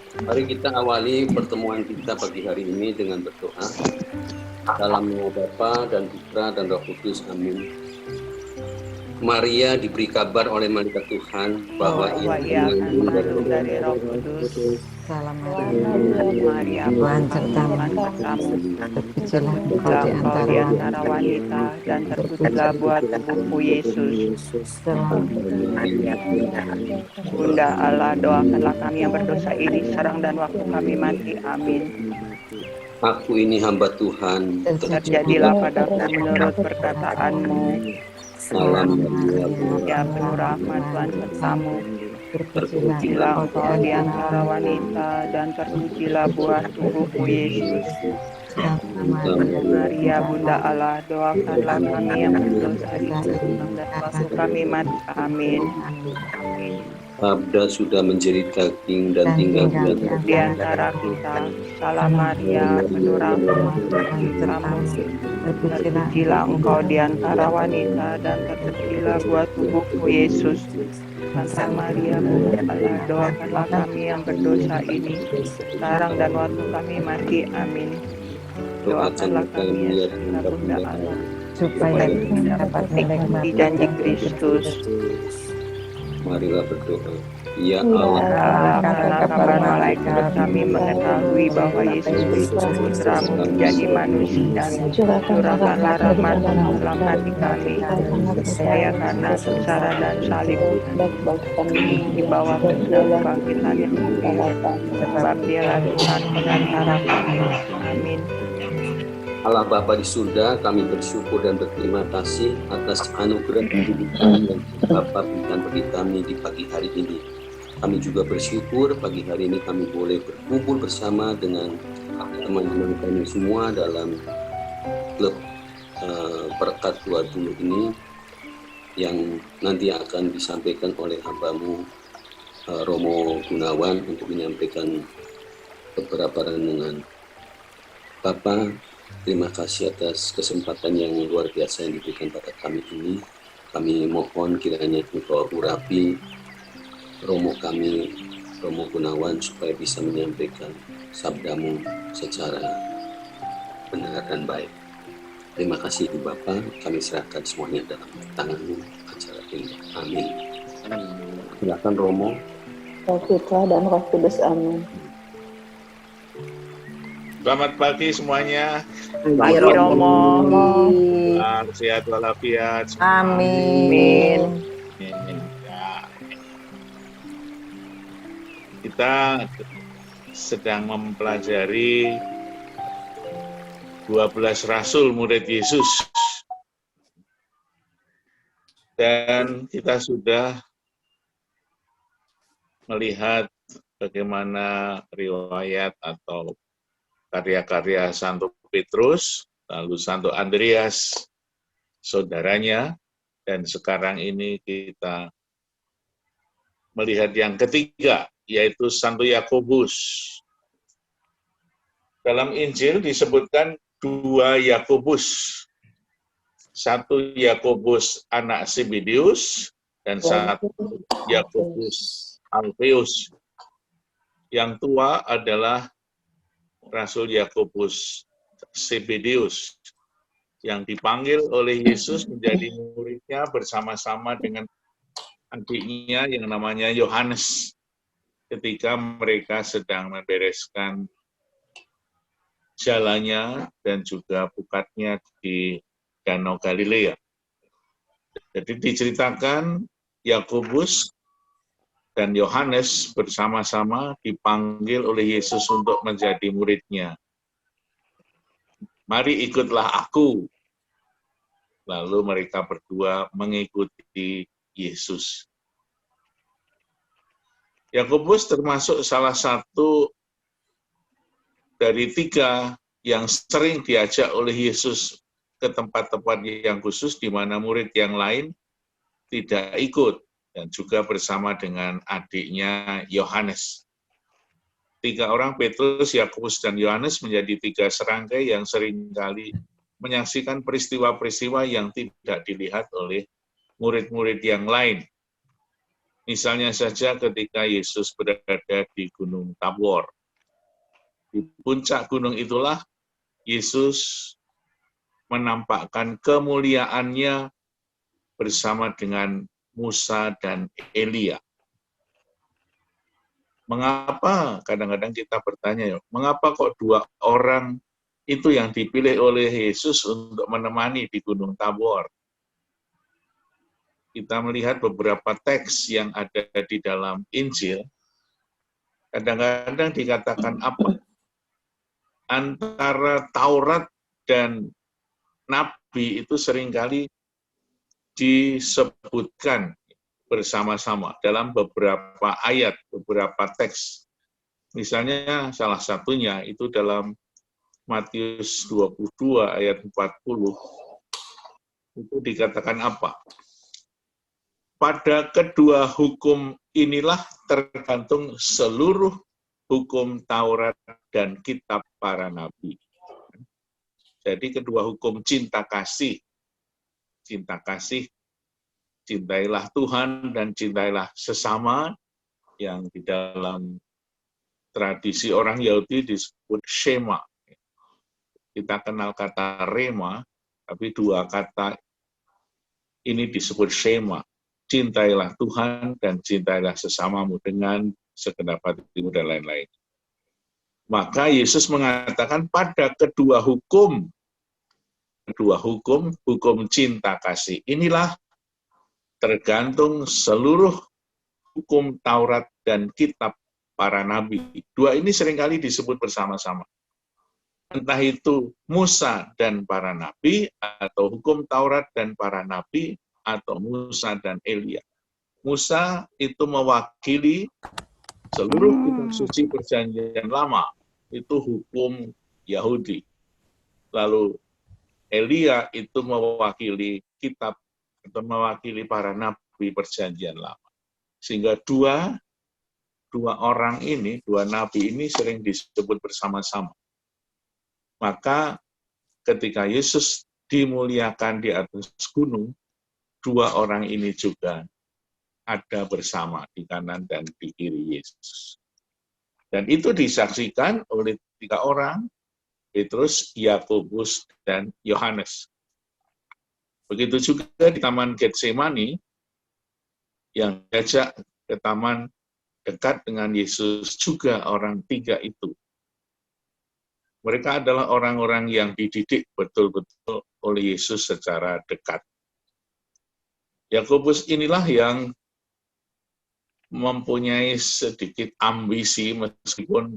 Mari kita awali pertemuan kita pagi hari ini dengan berdoa. Dalam nama Bapa dan Putra dan Roh Kudus, amin. Maria diberi kabar oleh malaikat Tuhan bahwa ia akan mengandung dari Roh Kudus. Salam Maria, Tuhan Tuhan sertamu, terpujilah terpujilah engkau di antara wanita, dan terpujilah buah tubuhmu Yesus. Bunda Allah, doakanlah kami yang berdosa ini sekarang dan waktu kami mati. Amin. Aku ini hamba Tuhan, Terjadilah padaku menurut perkataanmu. Salam Maria, Ya penuh rahmat, Tuhan sertamu. terpujilah Engkau di antara wanita, dan terpujilah buah tubuhmu Yesus. Maria, Bunda Allah, doakanlah kami yang berdosa ini sekarang dan waktu kami mati. Amin. Sabda sudah menjadi daging dan tinggal di antara kita. Salam Maria, penuh rahmat, Tuhan sertamu. Terpujilah engkau di antara wanita, dan terpujilah buah tubuhmu Yesus. Santa Maria, Bunda Allah, doakanlah kami yang berdosa ini sekarang dan waktu kami mati. Amin. Doakanlah kami ya Santa Bunda Allah, supaya kita dapat menikmati janji Kristus. Marilah berdoa. Ya Allah, karena kabar malaikat kami mengetahui bahwa Yesus Kristus Putramu menjadi manusia. Curahkanlah rahmat-Mu dalam hati kami, supaya karena sengsara dan salib di bawah kebangkitan yang mulia, sebab Dialah Tuhan pengantara kami. Amin. Allah Bapa di surga, kami bersyukur dan berterima kasih atas anugerah kehidupan yang Bapa berikan bagi kami di pagi hari ini. Kami juga bersyukur pagi hari ini kami boleh berkumpul bersama dengan teman-teman kami semua dalam klub Berkat 20 ini yang nanti akan disampaikan oleh hamba-Mu Romo Gunawan untuk menyampaikan beberapa renungan. Bapak, terima kasih atas kesempatan yang luar biasa yang diberikan pada kami ini. Kami mohon kiranya Engkau urapi Romo kami, Romo Gunawan, supaya bisa menyampaikan sabda-Mu secara benar dan baik. Terima kasih Bapak, kami serahkan semuanya dalam tangan-Mu acara ini. Amin. Silakan Romo. Roh Putra dan Roh Kudus, amin. Selamat pagi semuanya. Pagi Romo. Sehat walafiat. Amin. Ya. Kita sedang mempelajari 12 Rasul murid Yesus. Dan kita sudah melihat bagaimana riwayat atau karya-karya Santo Petrus, lalu Santo Andreas, saudaranya, dan sekarang ini kita melihat yang ketiga, yaitu Santo Yakobus. Dalam Injil disebutkan 2 Yakobus. Satu Yakobus anak Zebedeus, dan satu Yakobus Alfeus. Yang tua adalah Rasul Yakobus Zebedeus, yang dipanggil oleh Yesus menjadi muridnya bersama-sama dengan adiknya yang namanya Yohanes, ketika mereka sedang membereskan jalannya dan juga pukatnya di Danau Galilea. Jadi diceritakan Yakobus dan Yohanes bersama-sama dipanggil oleh Yesus untuk menjadi muridnya. Mari ikutlah aku. Lalu mereka berdua mengikuti Yesus. Yakobus termasuk salah satu dari 3 yang sering diajak oleh Yesus ke tempat-tempat yang khusus di mana murid yang lain tidak ikut, dan juga bersama dengan adiknya Yohanes. 3 orang, Petrus, Yakobus, dan Yohanes, menjadi 3 serangkai yang seringkali menyaksikan peristiwa-peristiwa yang tidak dilihat oleh murid-murid yang lain. Misalnya saja ketika Yesus berada di Gunung Tabor. Di puncak gunung itulah Yesus menampakkan kemuliaannya bersama dengan Musa dan Elia. Mengapa kadang-kadang kita bertanya, mengapa kok dua orang itu yang dipilih oleh Yesus untuk menemani di Gunung Tabor? Kita melihat beberapa teks yang ada di dalam Injil, kadang-kadang dikatakan apa? Antara Taurat dan Nabi itu seringkali disebutkan bersama-sama dalam beberapa ayat, beberapa teks. Misalnya salah satunya itu dalam Matius 22 ayat 40, itu dikatakan apa? Pada kedua hukum inilah tergantung seluruh hukum Taurat dan kitab para nabi. Jadi kedua hukum cinta kasih, cintailah Tuhan dan cintailah sesama, yang di dalam tradisi orang Yahudi disebut Shema. Kita kenal kata Rema, tapi dua kata ini disebut Shema. Cintailah Tuhan dan cintailah sesamamu dengan segenap hatimu dan lain-lain. Maka Yesus mengatakan pada kedua hukum, hukum cinta kasih, inilah tergantung seluruh hukum Taurat dan kitab para nabi. Dua ini seringkali disebut bersama-sama. Entah itu Musa dan para nabi, atau hukum Taurat dan para nabi, atau Musa dan Elia. Musa itu mewakili seluruh kitab suci perjanjian lama, itu hukum Yahudi. Lalu Elia itu mewakili kitab atau mewakili para nabi perjanjian lama. Sehingga dua orang ini, dua nabi ini sering disebut bersama-sama. Maka ketika Yesus dimuliakan di atas gunung, dua orang ini juga ada bersama di kanan dan di kiri Yesus. Dan itu disaksikan oleh tiga orang, Petrus, Yakobus, dan Yohanes. Begitu juga di Taman Getsemani, yang diajak ke taman dekat dengan Yesus juga orang tiga itu. Mereka adalah orang-orang yang dididik betul-betul oleh Yesus secara dekat. Yakobus inilah yang mempunyai sedikit ambisi meskipun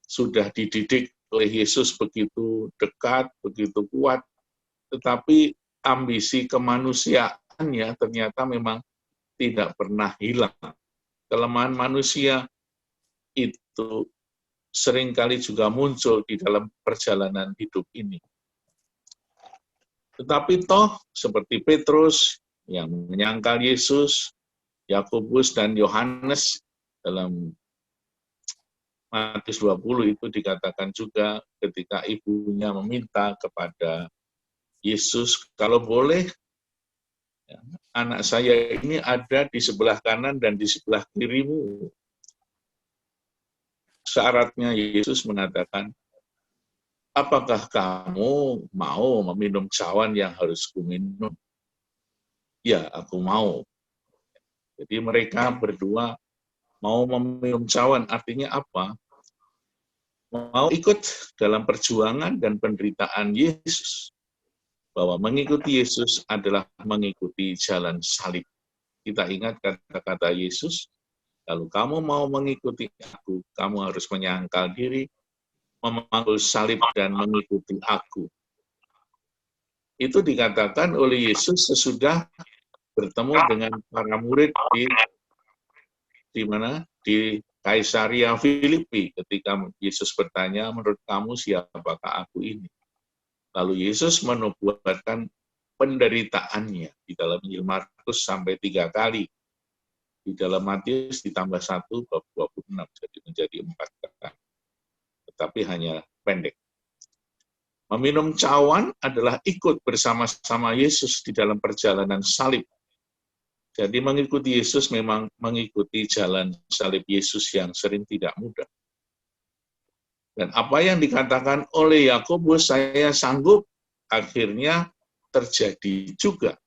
sudah dididik oleh Yesus begitu dekat, begitu kuat, tetapi ambisi kemanusiaannya ternyata memang tidak pernah hilang. Kelemahan manusia itu seringkali juga muncul di dalam perjalanan hidup ini. Tetapi toh seperti Petrus yang menyangkal Yesus, Yakobus dan Yohanes dalam Matius 20 itu dikatakan juga ketika ibunya meminta kepada Yesus, kalau boleh anak saya ini ada di sebelah kanan dan di sebelah kirimu. Syaratnya Yesus mengatakan, apakah kamu mau meminum cawan yang harus kuminum? Ya, aku mau. Jadi mereka berdua mau meminum cawan, artinya apa? Mau ikut dalam perjuangan dan penderitaan Yesus. Bahwa mengikuti Yesus adalah mengikuti jalan salib. Kita ingat kata-kata Yesus, kalau kamu mau mengikuti aku, kamu harus menyangkal diri, memangkul salib dan mengikuti aku. Itu dikatakan oleh Yesus sesudah bertemu dengan para murid di mana? Di Kaisaria Filipi, ketika Yesus bertanya, menurut kamu siapakah aku ini? Lalu Yesus menubuatkan penderitaannya di dalam Injil Markus sampai 3 kali. Di dalam Matius ditambah 1 bab 26, jadi menjadi 4 kali. Tetapi hanya pendek. Meminum cawan adalah ikut bersama-sama Yesus di dalam perjalanan salib. Jadi mengikuti Yesus memang mengikuti jalan salib Yesus yang sering tidak mudah. Dan apa yang dikatakan oleh Yakobus, saya sanggup, akhirnya terjadi juga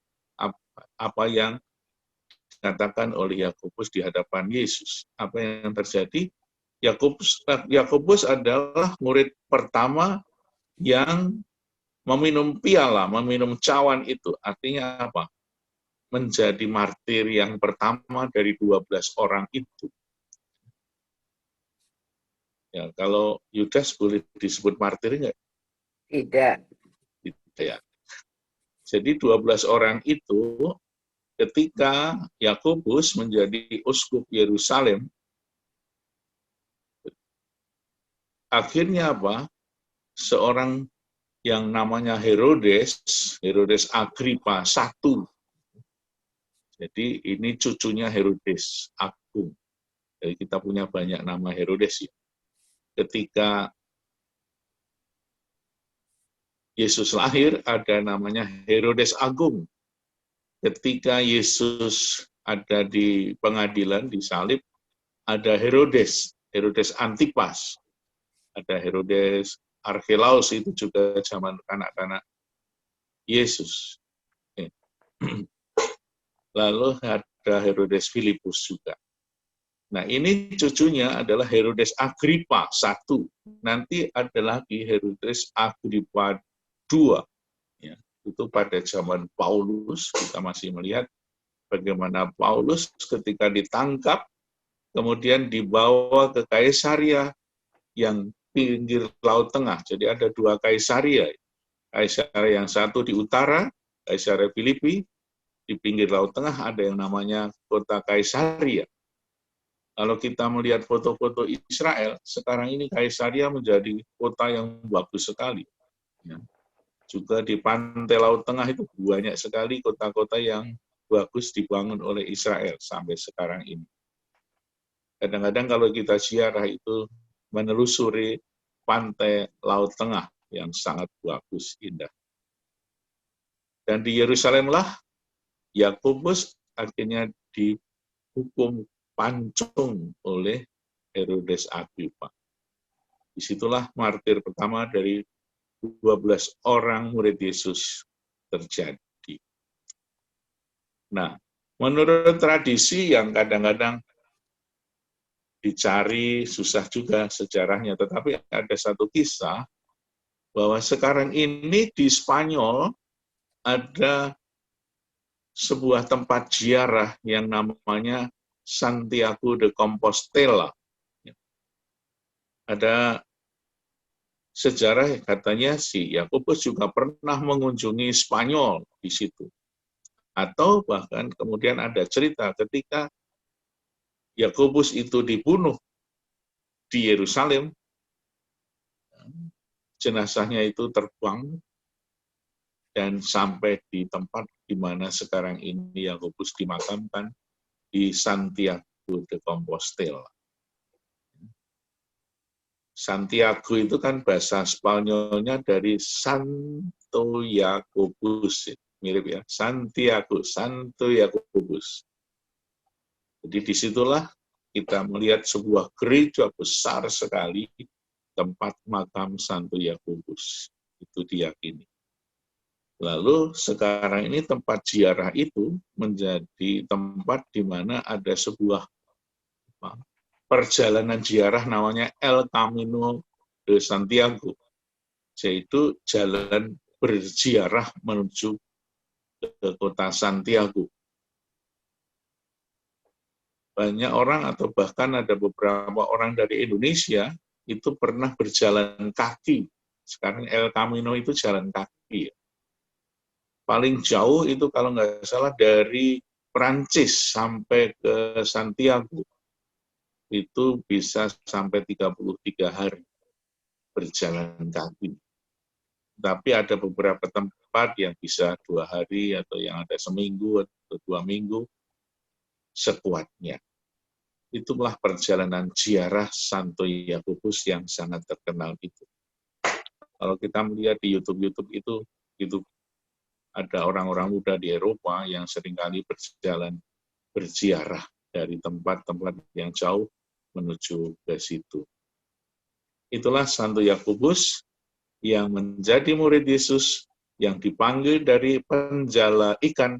apa yang dikatakan oleh Yakobus di hadapan Yesus. Apa yang terjadi? Yakobus adalah murid pertama yang meminum piala, meminum cawan itu. Artinya apa? Menjadi martir yang pertama dari 12 orang itu. Ya, kalau Yudas boleh disebut martir enggak? Tidak. Ya. Jadi 12 orang itu ketika Yakobus menjadi uskup Yerusalem, akhirnya apa? Seorang yang namanya Herodes Agripa I. Jadi ini cucunya Herodes Agung. Jadi kita punya banyak nama Herodes ya. Ketika Yesus lahir ada namanya Herodes Agung. Ketika Yesus ada di pengadilan, disalib, ada Herodes Antipas, ada Herodes Archelaus, itu juga zaman kanak-kanak Yesus. Lalu ada Herodes Filipus juga. Nah, ini cucunya adalah Herodes Agripa I. Nanti ada lagi Herodes Agripa II. Ya, itu pada zaman Paulus, kita masih melihat bagaimana Paulus ketika ditangkap, kemudian dibawa ke Kaisaria yang pinggir Laut Tengah. Jadi ada dua Kaisaria. Kaisaria yang satu di utara, Kaisaria Filipi, di pinggir Laut Tengah ada yang namanya kota Kaisaria. Kalau kita melihat foto-foto Israel, sekarang ini Kaisaria menjadi kota yang bagus sekali. Ya. Juga di pantai Laut Tengah itu banyak sekali kota-kota yang bagus dibangun oleh Israel sampai sekarang ini. Kadang-kadang kalau kita ziarah itu menelusuri pantai Laut Tengah yang sangat bagus, indah. Dan di Yerusalem lah Yakobus akhirnya dihukum pancung oleh Herodes Agripa. Disitulah martir pertama dari 12 orang murid Yesus terjadi. Nah, menurut tradisi yang kadang-kadang dicari susah juga sejarahnya, tetapi ada satu kisah bahwa sekarang ini di Spanyol ada sebuah tempat ziarah yang namanya Santiago de Compostela. Ada sejarah katanya si Yakobus juga pernah mengunjungi Spanyol di situ. Atau bahkan kemudian ada cerita ketika Yakobus itu dibunuh di Yerusalem, jenazahnya itu terbang dan sampai di tempat di mana sekarang ini Yakobus dimakamkan, di Santiago de Compostela. Santiago itu kan bahasa Spanyolnya dari Santo Yakobus, mirip ya, Santiago, Santo Yakobus. Jadi disitulah kita melihat sebuah gereja besar sekali, tempat makam Santo Yakobus, itu diyakini. Lalu sekarang ini tempat ziarah itu menjadi tempat di mana ada sebuah perjalanan ziarah namanya El Camino de Santiago, yaitu jalan berziarah menuju ke kota Santiago. Banyak orang atau bahkan ada beberapa orang dari Indonesia itu pernah berjalan kaki. Sekarang El Camino itu jalan kaki. Paling jauh itu kalau nggak salah dari Perancis sampai ke Santiago itu bisa sampai 33 hari berjalan kaki. Tapi ada beberapa tempat yang bisa 2 hari atau yang ada seminggu atau 2 minggu sekuatnya. Itulah perjalanan ziarah Santo Yakobus yang sangat terkenal itu. Kalau kita melihat di YouTube itu ada orang-orang muda di Eropa yang seringkali berjalan berziarah dari tempat-tempat yang jauh menuju ke situ. Itulah Santo Yakobus yang menjadi murid Yesus, yang dipanggil dari penjala ikan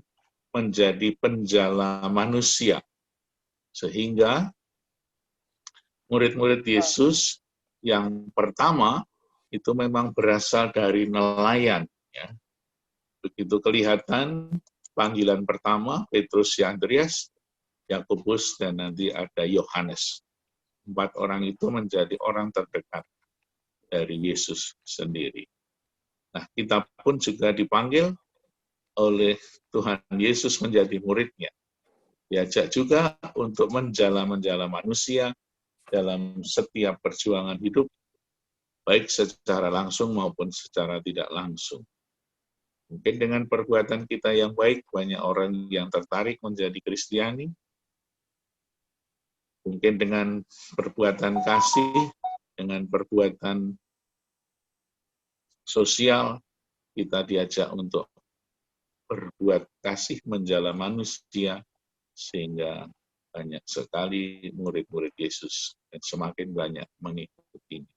menjadi penjala manusia. Sehingga murid-murid Yesus yang pertama itu memang berasal dari nelayan. Ya. Begitu kelihatan panggilan pertama, Petrus, Andreas, Yakobus, dan nanti ada Yohanes. 4 orang itu menjadi orang terdekat dari Yesus sendiri. Nah, kita pun juga dipanggil oleh Tuhan Yesus menjadi muridnya. Diajak juga untuk menjala-menjala manusia dalam setiap perjuangan hidup, baik secara langsung maupun secara tidak langsung. Mungkin dengan perbuatan kita yang baik, banyak orang yang tertarik menjadi Kristiani. Mungkin dengan perbuatan kasih, dengan perbuatan sosial, kita diajak untuk berbuat kasih menjala manusia, sehingga banyak sekali murid-murid Yesus dan semakin banyak mengikutinya.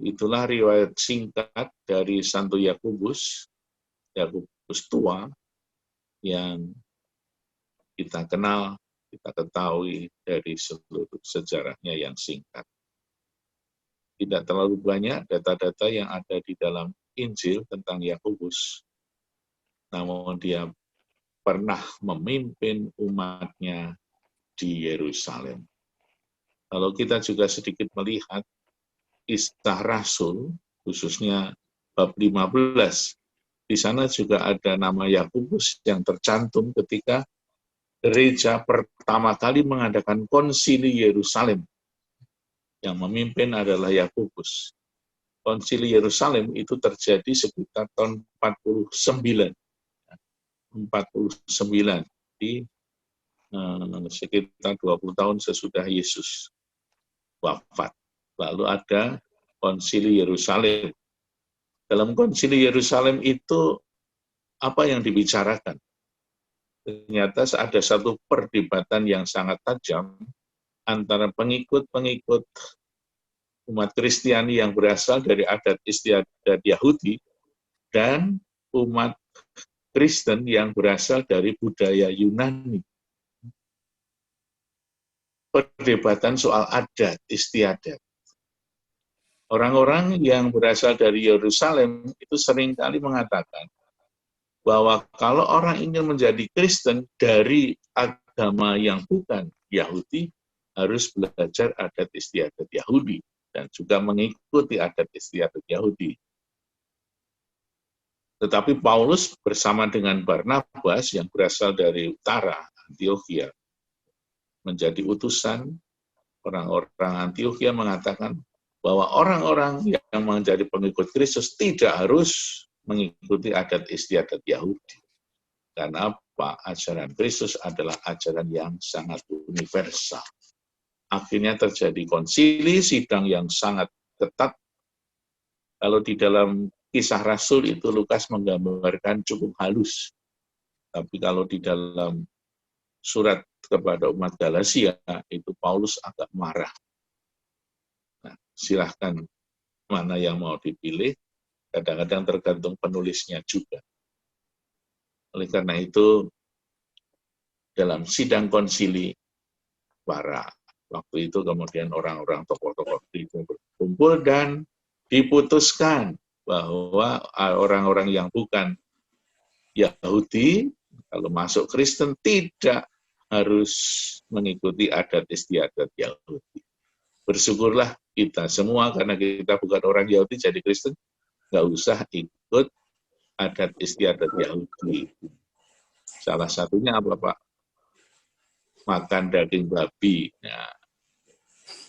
Itulah riwayat singkat dari Santo Yakobus, Yakobus tua, yang kita kenal, kita ketahui dari seluruh sejarahnya yang singkat. Tidak terlalu banyak data-data yang ada di dalam Injil tentang Yakobus, namun dia pernah memimpin umatnya di Yerusalem. Kalau kita juga sedikit melihat Kisah Rasul, khususnya bab 15, di sana juga ada nama Yakobus yang tercantum ketika gereja pertama kali mengadakan konsili Yerusalem. Yang memimpin adalah Yakobus. Konsili Yerusalem itu terjadi sekitar tahun 49 di sekitar 20 tahun sesudah Yesus wafat. Lalu ada konsili Yerusalem. Dalam konsili Yerusalem itu apa yang dibicarakan? Ternyata ada satu perdebatan yang sangat tajam antara pengikut-pengikut umat Kristiani yang berasal dari adat istiadat Yahudi dan umat Kristen yang berasal dari budaya Yunani. Perdebatan soal adat istiadat. Orang-orang yang berasal dari Yerusalem itu seringkali mengatakan bahwa kalau orang ingin menjadi Kristen dari agama yang bukan Yahudi, harus belajar adat istiadat Yahudi dan juga mengikuti adat istiadat Yahudi. Tetapi Paulus bersama dengan Barnabas yang berasal dari utara, Antiokhia, menjadi utusan orang-orang Antiokhia mengatakan bahwa orang-orang yang menjadi pengikut Kristus tidak harus mengikuti adat istiadat Yahudi. Karena apa? Ajaran Kristus adalah ajaran yang sangat universal. Akhirnya terjadi konsili, sidang yang sangat ketat. Kalau di dalam Kisah Rasul itu Lukas menggambarkan cukup halus. Tapi kalau di dalam surat kepada umat Galatia, itu Paulus agak marah. Nah, silahkan mana yang mau dipilih, kadang-kadang tergantung penulisnya juga. Oleh karena itu, dalam sidang konsili, waktu itu kemudian orang-orang tokoh-tokoh itu berkumpul dan diputuskan bahwa orang-orang yang bukan Yahudi, kalau masuk Kristen tidak harus mengikuti adat istiadat Yahudi. Bersyukurlah kita semua, karena kita bukan orang Yahudi jadi Kristen, nggak usah ikut adat istiadat Yahudi. Salah satunya apa, Pak? Makan daging babi. Nah,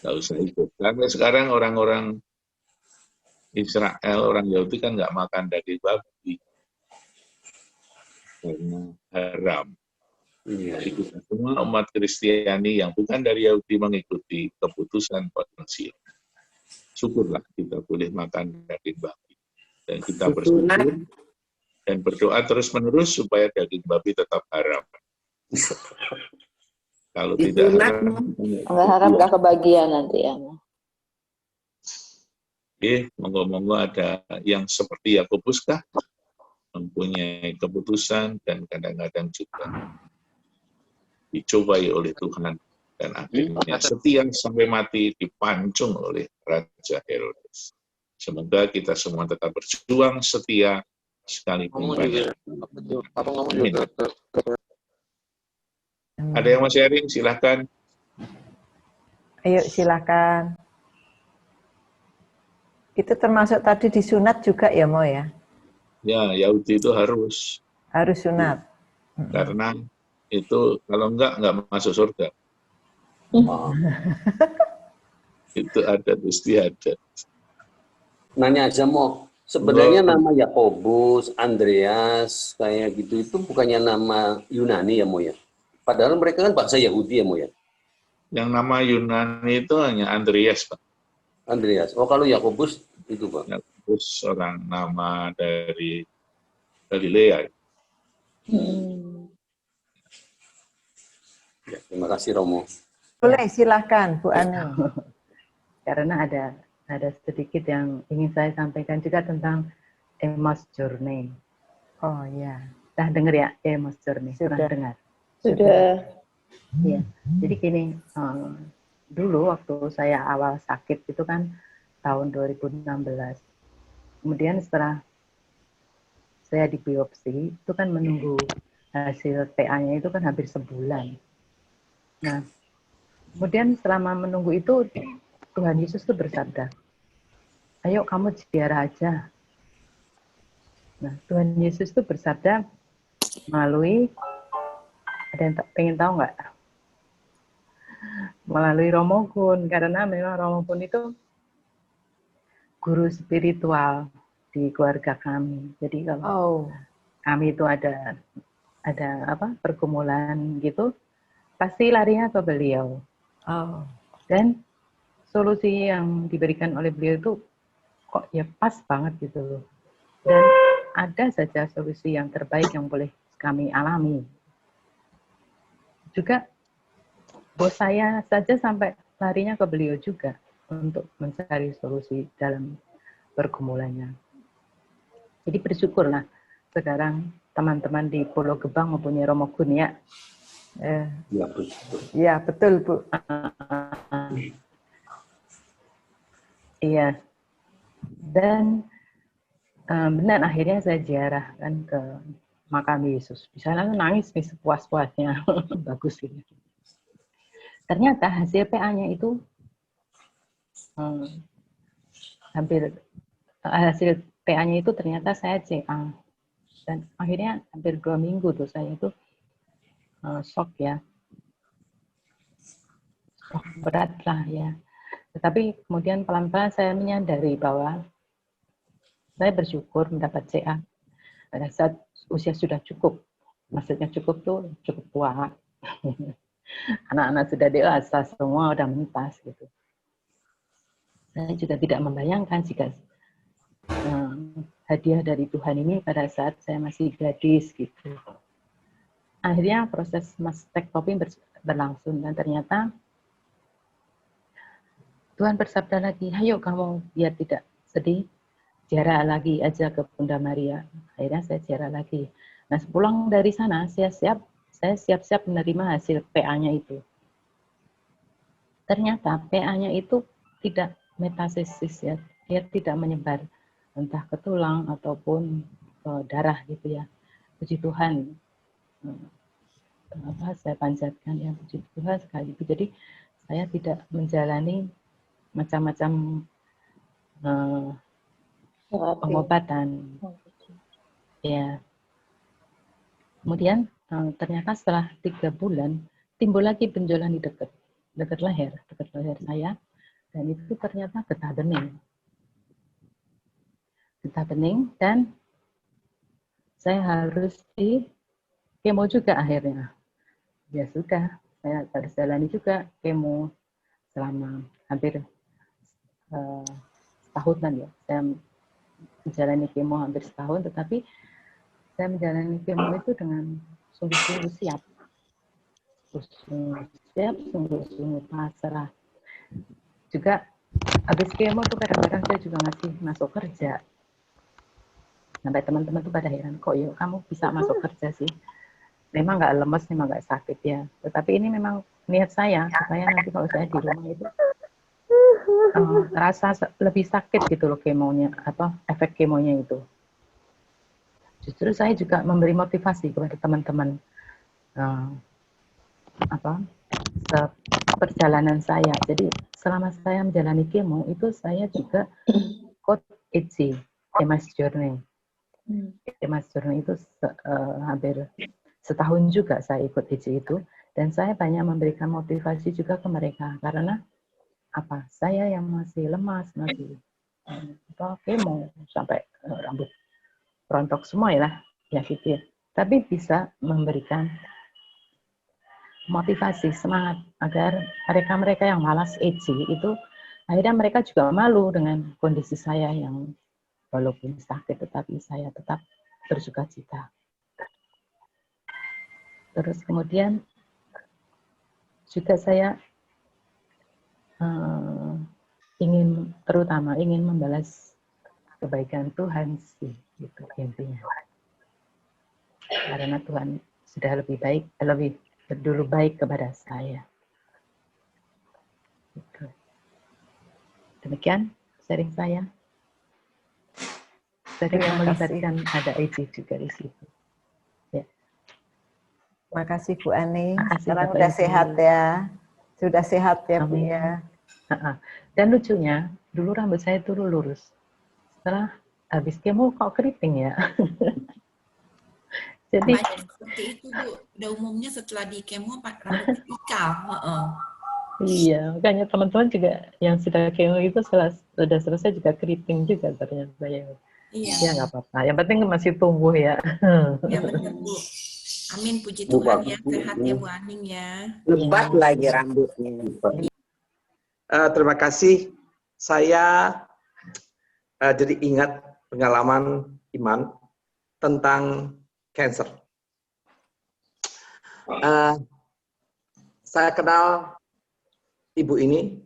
nggak usah ikut. Karena sekarang orang-orang Israel, orang Yahudi kan nggak makan daging babi. Karena haram. Jadi kita semua umat Kristiani yang bukan dari Yahudi mengikuti keputusan konsili. Syukurlah kita boleh makan daging babi. Dan kita bersyukur dan berdoa terus-menerus supaya daging babi tetap haram. Kalau tidak harap, Nggak harap nggak kebagian nanti ya. monggo-monggo ada yang seperti Yakobus kah? Mempunyai keputusan dan kadang-kadang juga dicobai oleh Tuhan dan akhirnya setia sampai mati dipancung oleh Raja Herodes. Semoga kita semua tetap berjuang setia sekalipun banyak. Amin. Ada yang mau sharing? Silahkan. Ayo silakan. Itu termasuk tadi disunat juga ya, Mo ya? Ya, Yahudi itu harus. Harus sunat. Karena itu kalau enggak masuk surga. Itu adat istiadat. Nanya aja mau, sebenarnya nama Yakobus, Andreas, kayak gitu itu bukannya nama Yunani ya Mo ya? Padahal mereka kan bangsa Yahudi ya Mo ya? Yang nama Yunani itu hanya Andreas, Pak. Andreas. Oh kalau Yakobus itu Pak? Yakobus orang nama dari Galilea. Ya, terima kasih Romo. Boleh silakan Bu Ani. Karena ada sedikit yang ingin saya sampaikan juga tentang Emmaus Journey. Oh ya. Sudah dengar ya Emmaus Journey? Sudah dengar? Sudah. Iya. Jadi gini, dulu waktu saya awal sakit itu kan tahun 2016. Kemudian setelah saya dibiopsi, itu kan menunggu hasil PA-nya itu kan hampir sebulan. Nah, kemudian selama menunggu itu, Tuhan Yesus itu bersabda, ayo kamu ziarah aja. Nah, Tuhan Yesus itu bersabda melalui, ada yang pengen tahu nggak? Melalui Romo Kun, karena memang Romo Kun itu guru spiritual di keluarga kami. Jadi kalau kami itu ada pergumulan gitu, pasti larinya ke beliau. Dan solusi yang diberikan oleh beliau itu kok ya pas banget gitu loh. Dan ada saja solusi yang terbaik yang boleh kami alami. Juga bos saya saja sampai larinya ke beliau juga untuk mencari solusi dalam pergumulannya. Jadi bersyukurlah sekarang teman-teman di Pulau Gebang mempunyai Romo Kun ya. Ya betul. Ya betul Bu. Iya. Dan benar akhirnya saya ziarah kan ke makam Yesus. Di sana nangis nih sepuas-puasnya. Bagus gitu. Ternyata hasil PA-nya itu hasil PA-nya itu ternyata saya CA. Dan akhirnya hampir 2 minggu tuh saya itu shock ya. Shock berat lah ya. Tetapi kemudian pelan-pelan saya menyadari bahwa saya bersyukur mendapat CA pada saat usia sudah cukup. Maksudnya cukup tuh cukup tua. Anak-anak sudah dewasa, semua udah mentas gitu. Saya juga tidak membayangkan jika hadiah dari Tuhan ini pada saat saya masih gadis gitu. Akhirnya proses mastektomi berlangsung dan ternyata Tuhan bersabda lagi, ayo kamu biar tidak sedih, ziarah lagi aja ke Bunda Maria. Akhirnya saya ziarah lagi. Nah, sepulang dari sana, saya siap-siap menerima hasil PA-nya itu. Ternyata PA-nya itu tidak metastasis ya, dia tidak menyebar entah ke tulang ataupun ke darah gitu ya. Puji Tuhan, saya panjatkan ya, puji Tuhan sekali. Jadi saya tidak menjalani macam-macam pengobatan. Ya. Kemudian ternyata setelah 3 bulan timbul lagi benjolan di dekat leher saya, dan itu ternyata getah bening dan saya harus di kemo juga akhirnya. Ya sudah, saya harus jalani juga kemo selama hampir setahunan ya. Saya menjalani kemo hampir setahun, tetapi saya menjalani kemo itu dengan sungguh-sungguh siap. siap, sungguh-sungguh pasrah. Juga habis kemo tuh kadang-kadang saya juga masih masuk kerja. Sampai teman-teman tuh pada heran, kok yuk kamu bisa masuk kerja sih? Memang nggak lemes, memang nggak sakit ya. Tetapi ini memang niat saya supaya nanti kalau saya di rumah itu rasa lebih sakit gitu loh kemonya, apa efek kemonya itu. Justru saya juga memberi motivasi kepada teman-teman perjalanan saya. Jadi selama saya menjalani kemo itu saya juga ikut EJ, Emma's Journey. Emma's Journey itu hampir setahun juga saya ikut EJ itu, dan saya banyak memberikan motivasi juga ke mereka karena apa? Saya yang masih lemas, masih kemo sampai rambut rontok semua ya gitu ya. Tapi bisa memberikan motivasi, semangat agar mereka-mereka yang malas EJ itu akhirnya mereka juga malu dengan kondisi saya yang walaupun sakit tetapi saya tetap bersukacita. Terus kemudian juga saya terutama ingin membalas kebaikan Tuhan sih, gitu intinya. Karena Tuhan sudah lebih dulu baik kepada saya. Gitu. Demikian sharing saya. Saya yang melibatkan ada EJ juga di situ. Ya. Makasih Bu Ani. Sekarang Bapak udah Ibu. sehat ya. Sudah sehat ya Bu Amin. ya. Dan lucunya, dulu rambut saya itu lurus. Setelah habis kemo kok keriting ya. Jadi seperti itu Bu. Udah umumnya setelah di kemo rambut ikal. iya, makanya teman-teman juga yang sudah kemo itu sudah selesai juga keriting juga ternyata ya. Iya. Ya nggak apa-apa. Yang penting masih tumbuh ya. Iya benar Bu. Amin, puji Tuhan ya, sehat ya Bu Aning ya. Lebat lagi rambutnya. Terima kasih. Saya jadi ingat pengalaman Iman tentang cancer. Saya kenal ibu ini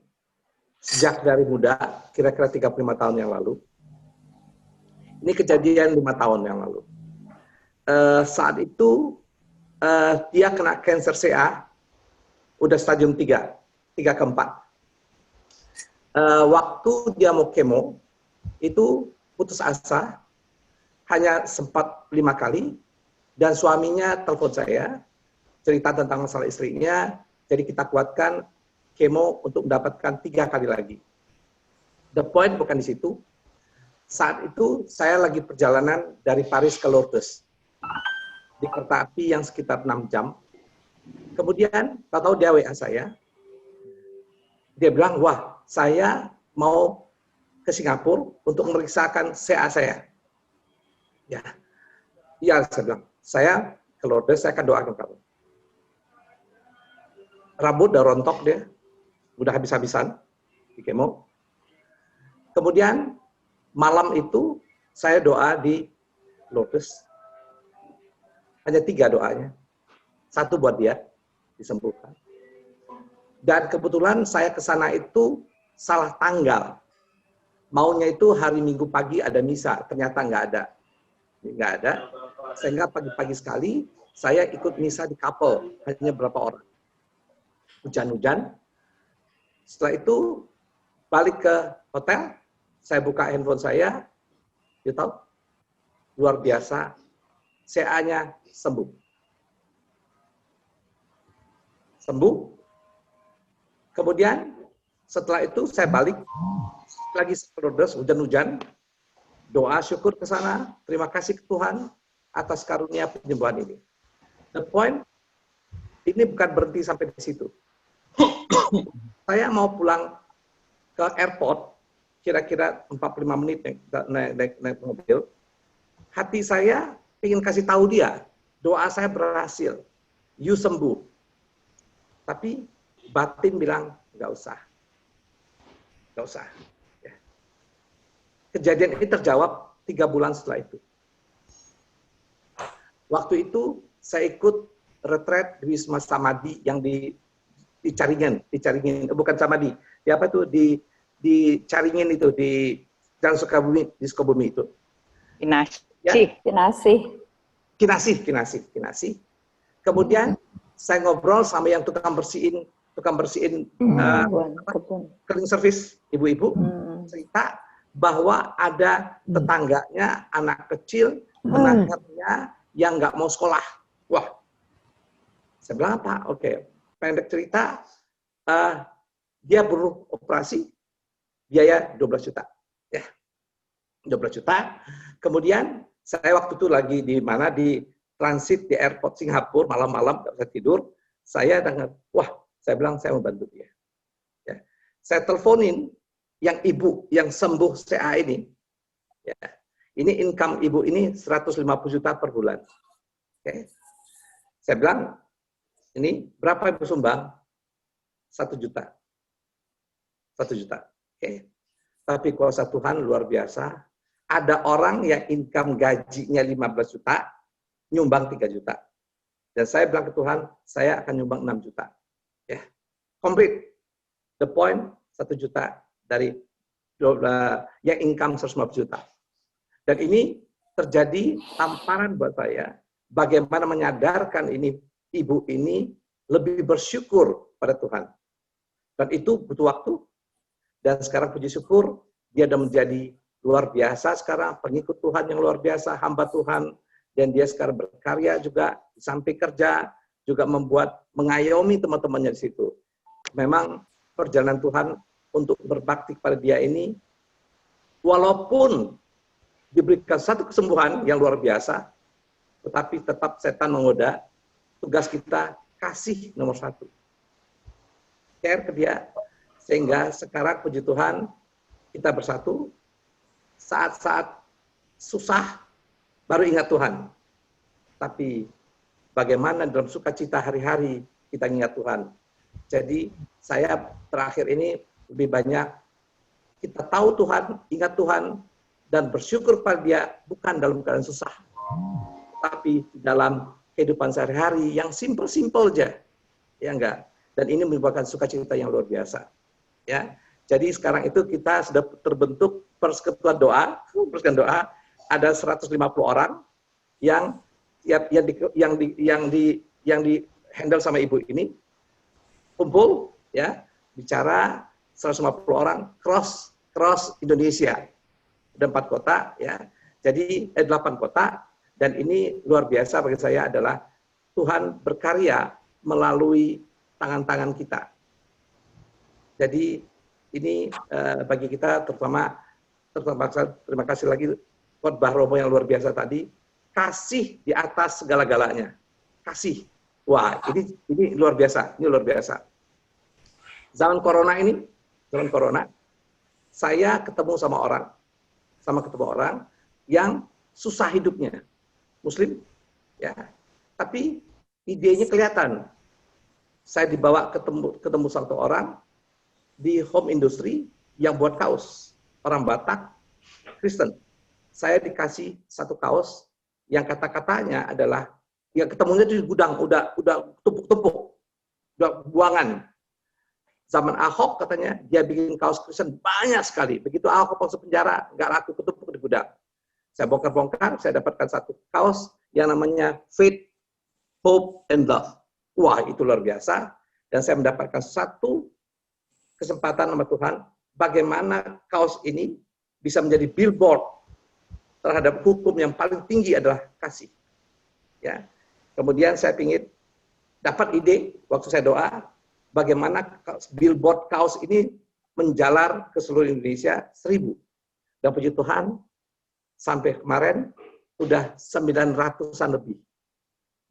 sejak dari muda, kira-kira 35 tahun yang lalu. Ini kejadian 5 tahun yang lalu. Saat itu dia kena cancer CA, udah stadium 3 ke 4. Waktu dia mau kemo, itu putus asa, hanya sempat 5 kali, dan suaminya telepon saya, cerita tentang masalah istrinya, jadi kita kuatkan kemo untuk mendapatkan 3 kali lagi. The point bukan di situ. Saat itu saya lagi perjalanan dari Paris ke Lourdes di kereta api yang sekitar 6 jam. Kemudian, tahu dia WA saya, dia bilang, wah, saya mau ke Singapura untuk memeriksakan CA saya. Ya, iya, saya bilang, saya ke Lourdes, saya akan doakan kamu. Rambut udah rontok dia, udah habis-habisan di kemo. Kemudian malam itu saya doa di Lourdes. Hanya 3 doanya. 1 buat dia disembuhkan. Dan kebetulan saya ke sana itu salah tanggal. Maunya itu hari Minggu pagi ada misa, ternyata nggak ada. Nggak ada. Sehingga pagi-pagi sekali saya ikut misa di kapel, hanya berapa orang. Hujan-hujan. Setelah itu balik ke hotel, saya buka handphone saya, you tahu, luar biasa, CA-nya sembuh. Sembuh. Kemudian setelah itu saya balik lagi ke Lourdes, hujan-hujan, doa syukur ke sana, terima kasih ke Tuhan atas karunia penyembuhan ini. The point, ini bukan berhenti sampai di situ. Saya mau pulang ke airport, kira-kira 45 menit naik mobil. Hati saya ingin kasih tahu dia, doa saya berhasil, you sembuh. Tapi batin bilang, nggak usah. Nggak usah. Ya. Kejadian ini terjawab 3 bulan setelah itu. Waktu itu saya ikut retret di Wisma Samadhi yang di Caringin, bukan Samadhi, di apa itu di Caringin itu, di Jalan Sukabumi, di Sukabumi itu. Kinasih. Kemudian saya ngobrol sama yang tukang bersihin cleaning service, ibu-ibu, cerita bahwa ada tetangganya anak kecil, tenaga yang nggak mau sekolah. Wah, saya bilang apa? Oke, pendek cerita, dia perlu operasi, biaya 12 juta. Ya, 12 juta. Kemudian saya waktu itu lagi di mana, di transit di airport Singapura, malam-malam nggak bisa tidur. Saya dengar, wah, saya bilang saya mau bantu dia. Ya. Saya teleponin yang ibu yang sembuh CA ini. Ya. Ini income ibu ini 150 juta per bulan. Oke. Saya bilang, ini berapa ibu sumbang? 1 juta. 1 juta. Oke. Tapi kuasa Tuhan luar biasa. Ada orang yang income gajinya 15 juta, nyumbang 3 juta. Dan saya bilang ke Tuhan, saya akan nyumbang 6 juta. Ya, complete. The point, 1 juta dari yang income 150 juta. Dan ini terjadi tamparan buat saya, bagaimana menyadarkan ini ibu ini lebih bersyukur pada Tuhan. Dan itu butuh waktu. Dan sekarang puji syukur, dia sudah menjadi luar biasa sekarang, pengikut Tuhan yang luar biasa, hamba Tuhan. Dan dia sekarang berkarya juga, di samping kerja, juga mengayomi teman-temannya di situ. Memang perjalanan Tuhan untuk berbakti kepada dia ini, walaupun diberikan satu kesembuhan yang luar biasa, tetapi tetap setan menggoda. Tugas kita kasih nomor 1. Care ke dia, sehingga sekarang puji Tuhan, kita bersatu, saat-saat susah, baru ingat Tuhan. Tapi bagaimana dalam sukacita hari-hari kita ingat Tuhan. Jadi saya terakhir ini lebih banyak kita tahu Tuhan, ingat Tuhan, dan bersyukur pada dia bukan dalam keadaan susah. Tapi dalam kehidupan sehari-hari yang simple-simple aja. Ya enggak? Dan ini merupakan sukacita yang luar biasa. Ya. Jadi sekarang itu kita sudah terbentuk persekutuan doa, ada 150 orang yang di handle sama ibu ini, kumpul ya, bicara 150 orang cross Indonesia. Ada 4 kota ya. Jadi 8 kota, dan ini luar biasa bagi saya adalah Tuhan berkarya melalui tangan-tangan kita. Jadi ini bagi kita terutama terima kasih lagi khotbah Romo yang luar biasa tadi, kasih di atas segala-galanya. Kasih. Wah, ini luar biasa, ini luar biasa. Zaman corona ini, saya ketemu sama orang yang susah hidupnya. Muslim, ya. Tapi idenya kelihatan. Saya dibawa ketemu satu orang di home industry yang buat kaos, orang Batak, Kristen. Saya dikasih satu kaos yang kata-katanya adalah, ya ketemunya di gudang, udah tumpuk-tumpuk, udah buangan. Zaman Ahok katanya dia bikin kaos Kristen banyak sekali. Begitu Ahok masuk penjara, nggak laku, ketumpuk di gudang. Saya bongkar-bongkar, saya dapatkan satu kaos yang namanya Faith, Hope, and Love. Wah, itu luar biasa. Dan saya mendapatkan satu kesempatan sama Tuhan, bagaimana kaos ini bisa menjadi billboard terhadap hukum yang paling tinggi adalah kasih. Ya. Kemudian saya ingin dapat ide waktu saya doa, bagaimana billboard kaos ini menjalar ke seluruh Indonesia 1000. Dan puji Tuhan, sampai kemarin sudah 900-an lebih.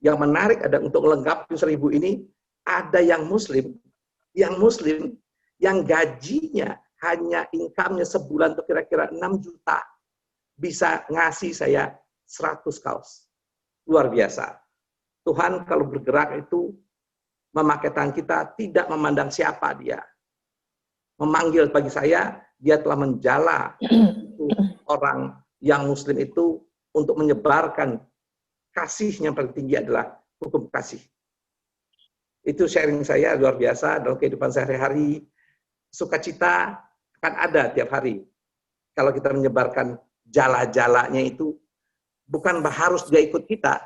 Yang menarik ada untuk melengkapi 1000 ini, ada yang Muslim yang gajinya hanya income-nya sebulan itu kira-kira 6 juta, bisa ngasih saya 100 kaos. Luar biasa. Tuhan kalau bergerak itu memakai tangan kita, tidak memandang siapa dia. Memanggil bagi saya, dia telah menjala orang yang Muslim itu untuk menyebarkan kasih yang paling tinggi adalah hukum kasih. Itu sharing saya luar biasa dalam kehidupan sehari-hari. Sukacita akan ada tiap hari. Kalau kita menyebarkan jala-jalanya itu, bukan harus dia ikut kita,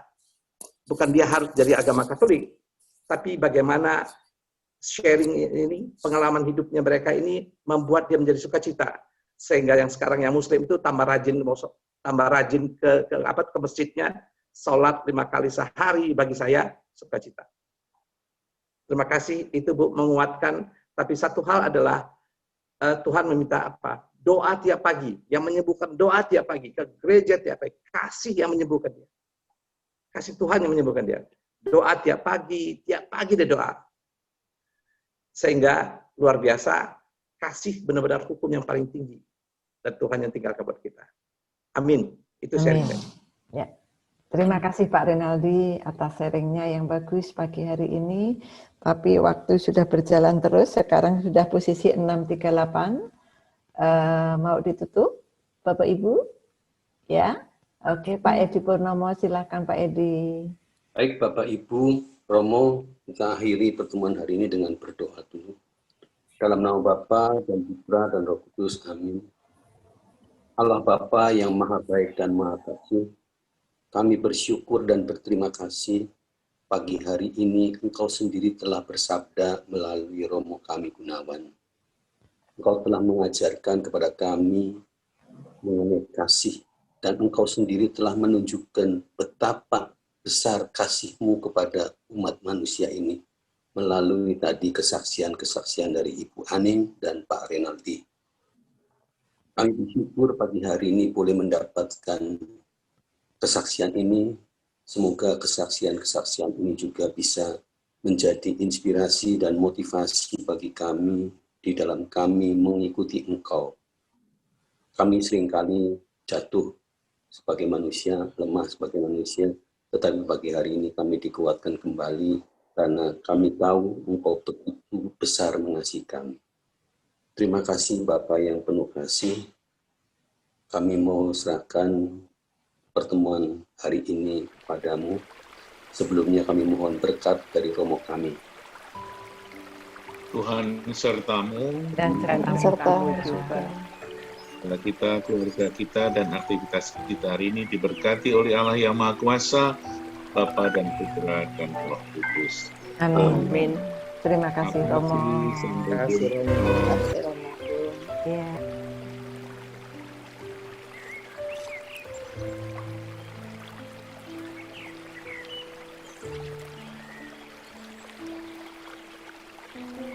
bukan dia harus jadi agama Katolik, tapi bagaimana sharing ini, pengalaman hidupnya mereka ini membuat dia menjadi sukacita. Sehingga yang sekarang yang Muslim itu tambah rajin ke masjidnya, sholat 5 kali sehari, bagi saya sukacita. Terima kasih, itu Bu menguatkan. Tapi satu hal adalah Tuhan meminta apa? Doa tiap pagi, yang menyembuhkan doa tiap pagi, ke gereja tiap pagi, kasih yang menyembuhkan dia. Kasih Tuhan yang menyembuhkan dia. Doa tiap pagi dia doa. Sehingga luar biasa, kasih benar-benar hukum yang paling tinggi. Dan Tuhan yang tinggalkan buat kita. Amin. Itu sharing saya. Ya. Terima kasih Pak Renaldi atas sharingnya yang bagus pagi hari ini. Tapi waktu sudah berjalan terus, sekarang sudah posisi 6.38. Mau ditutup, Bapak Ibu? Ya, oke Pak Edi Purnomo, silakan Pak Edi. Baik Bapak Ibu, Romo, kita akhiri pertemuan hari ini dengan berdoa dulu. Dalam nama Bapa dan Putra dan Roh Kudus, amin. Allah Bapa yang maha baik dan maha kasih, kami bersyukur dan berterima kasih pagi hari ini Engkau sendiri telah bersabda melalui Romo kami Gunawan. Engkau telah mengajarkan kepada kami mengenai kasih, dan Engkau sendiri telah menunjukkan betapa besar kasih-Mu kepada umat manusia ini melalui tadi kesaksian-kesaksian dari Ibu Aning dan Pak Renaldi. Kami bersyukur pagi hari ini boleh mendapatkan kesaksian ini. Semoga kesaksian-kesaksian ini juga bisa menjadi inspirasi dan motivasi bagi kami di dalam kami mengikuti Engkau. Kami seringkali jatuh sebagai manusia, lemah sebagai manusia, tetapi pagi hari ini kami dikuatkan kembali karena kami tahu Engkau begitu besar mengasihi kami. Terima kasih Bapa yang penuh kasih. Kami mau serahkan pertemuan hari ini padamu. Sebelumnya kami mohon berkat dari Romo kami. Tuhan sertamu, Dan sertamu juga. kita, keluarga kita, dan aktivitas kita hari ini diberkati oleh Allah yang Maha Kuasa, Bapa dan Putra dan Roh Kudus. Amin. Terima kasih Romo. Terima kasih, Romo. Ya. Thank you.